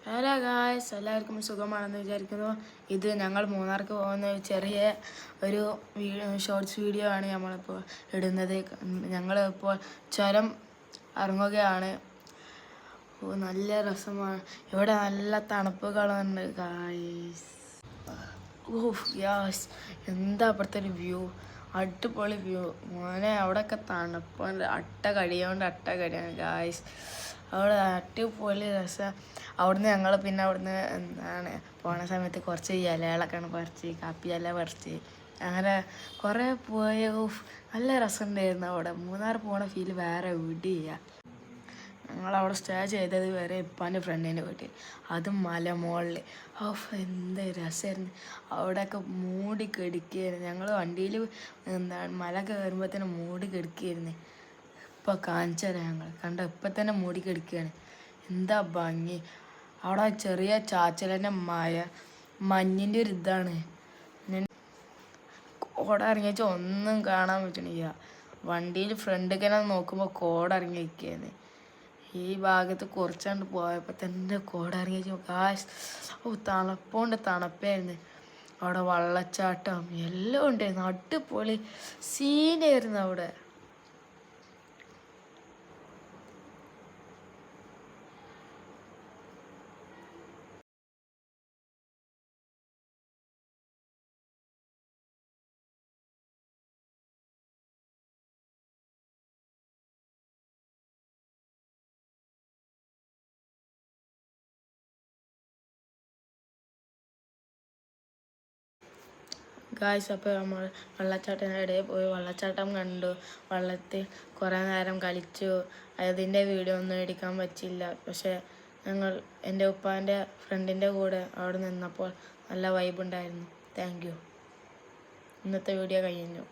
Hello guys, എല്ലാവർക്കും സുഖമാണെന്ന് വിചാരിക്കുന്നു. ഇത് ഞങ്ങൾ മൂന്നാർക്ക് പോകുന്ന ചെറിയ ഒരു ഷോർട്സ് വീഡിയോ ആണ് നമ്മളിപ്പോൾ ഇടുന്നത്. ഞങ്ങളിപ്പോൾ ചുരം ഇറങ്ങുകയാണ്. നല്ല രസമാണ് ഇവിടെ, നല്ല തണുപ്പുകളുണ്ട് ഗായ്സ്. യാസ്, എന്താ അപ്പുറത്തെ ഒരു വ്യൂ, അടിപൊളി വ്യൂ മോനെ. അവിടെയൊക്കെ തണുപ്പുണ്ട്, അട്ട കടിയാണ് ഗായ്സ്. അവിടെ അടിപൊളി രസം. അവിടുന്ന് ഞങ്ങൾ പിന്നെ അവിടുന്ന് പോണ സമയത്ത് കുറച്ച് ഇലകളൊക്കെ പറിച്ച്, കാപ്പി ഇല പറിച്ച് അങ്ങനെ കുറേ പോയി. നല്ല രസമുണ്ടായിരുന്നു അവിടെ. മൂന്നാർ പോണ ഫീൽ വേറെ എവിടെയില്ല. ഞങ്ങളവിടെ സ്റ്റേ ചെയ്തത് വരെ ഇപ്പാൻ്റെ ഫ്രണ്ടിൻ്റെ വീട്ടിൽ, അതും മലമുകളിൽ. എന്ത് രസമായിരുന്നു. അവിടെയൊക്കെ മൂടി കെടുക്കുകയായിരുന്നു. ഞങ്ങൾ വണ്ടിയിൽ മല കയറുമ്പോൾ മൂടി കെടുക്കുകയായിരുന്നു. ഇപ്പോൾ കാണിച്ചു തരാം. ഞങ്ങൾ ഇപ്പം തന്നെ മൂടി കെടുക്കുകയാണ്. എന്താ ഭംഗി. അവിടെ ചെറിയ ചാച്ചലൻ്റെ മഞ്ഞിൻ്റെ ഒരു ഇതാണ്. കോട ഇറങ്ങിച്ചാൽ ഒന്നും കാണാൻ പറ്റണില്ല. വണ്ടിയിൽ ഫ്രണ്ടിൽ തന്നെ നോക്കുമ്പോൾ കോട ഇറങ്ങി വയ്ക്കുകയാണ്. ഈ ഭാഗത്ത് കുറച്ചാണ്ട് പോയപ്പോൾ തന്നെ കോട ഇറങ്ങി കാശ്. തണുപ്പായിരുന്നു. അവിടെ വെള്ളച്ചാട്ടം എല്ലാം ഉണ്ടായിരുന്നു. അടിപൊളി സീനായിരുന്നു അവിടെ. ഗായ്സ്, അപ്പോൾ നമ്മൾ വെള്ളച്ചാട്ടത്തിൻ്റെ ഇടയിൽ പോയി വെള്ളച്ചാട്ടം കണ്ടു. വെള്ളത്തിൽ കുറേ നേരം കളിച്ചു. അതിൻ്റെ വീഡിയോ ഒന്നും എടുക്കാൻ പറ്റില്ല. പക്ഷേ എൻ്റെ ഉപ്പാൻ്റെ ഫ്രണ്ടിൻ്റെ കൂടെ അവിടെ നിന്നപ്പോൾ നല്ല വൈബ് ഉണ്ടായിരുന്നു. Thank you. ഇന്നത്തെ വീഡിയോ കഴിഞ്ഞു.